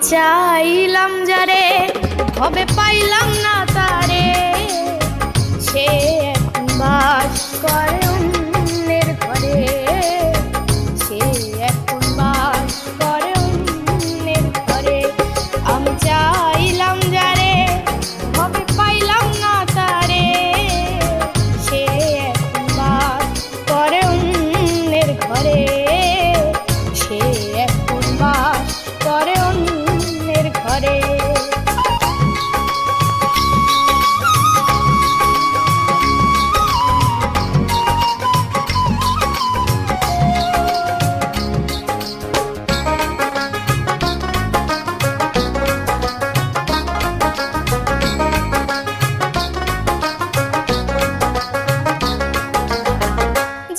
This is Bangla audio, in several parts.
চাইলাম যারে ভবে পাইলাম না তারে, সে এখন বাস করে অন্যের ঘরে, সে এখন বাস করে অন্যের ঘরে। আমি চাইলাম যারে ভবে পাইলাম না তারে, সে এখন বাস করে অন্যের ঘরে, সে এখন বাস করে অন্যের ঘরে।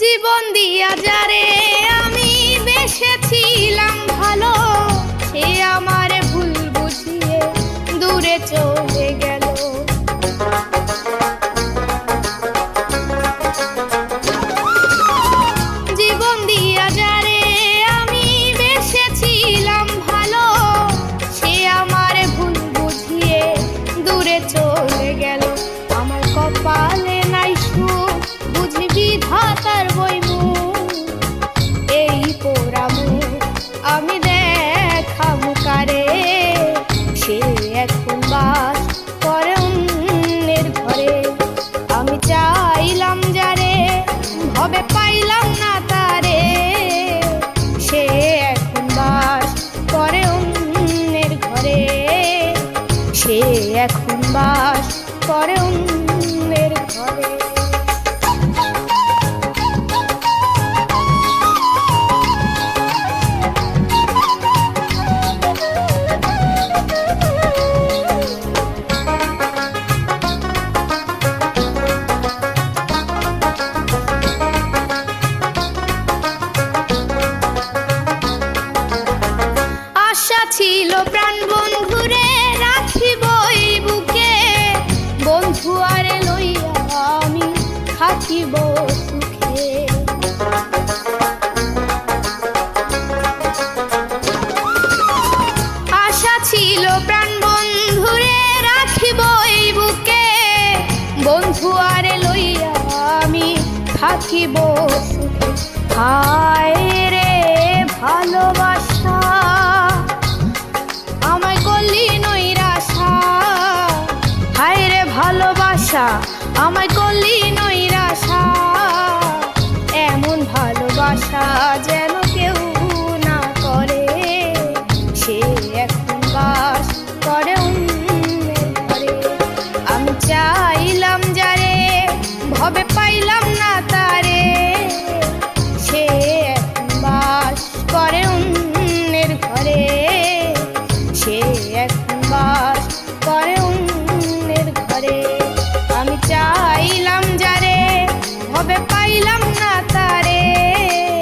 জীবন দিয়া যারে আমি বেসেছিলাম ভালো, সে আমার ভুল বুঝিয়ে দূরে চলে গেল। জীবন দিয়া যারে আমি বেসেছিলাম ভালো, সে আমার ভুল বুঝিয়ে দূরে চলে গেল। আমার কপালে নাই সুখ বুঝি বিধাতার বইমুখ, এই পোড়া মুখ আমি দেখাবো কারে, সে এখন বাস করে অন্যের ঘরে। আমি চাইলাম যারে ভবে পাইলাম না তারে, সে এখন বাস করে অন্যের ঘরে, সে এখন বাস করে অন্যের ঘরে। আশা ছিল প্রাণ বন্ধুরে রাখিব এই বুকে, বন্ধু আরে লইয়া আমি থাকিব সুখে। আশা ছিল প্রাণ বন্ধুরে রাখিব এই বুকে, বন্ধু আরে লইয়া আমি থাকিব সুখে। হায় রে ভালোবাসা আমায় করলি নৈরাশা, হায় রে ভালোবাসা আমায় করলি নৈরাশা। এমন ভালোবাসা যেন কেউ না করে, সে এখন বাস করে অন্যের ঘরে। আমি চাইলাম যারে ভবে পাইলাম না তারে, সে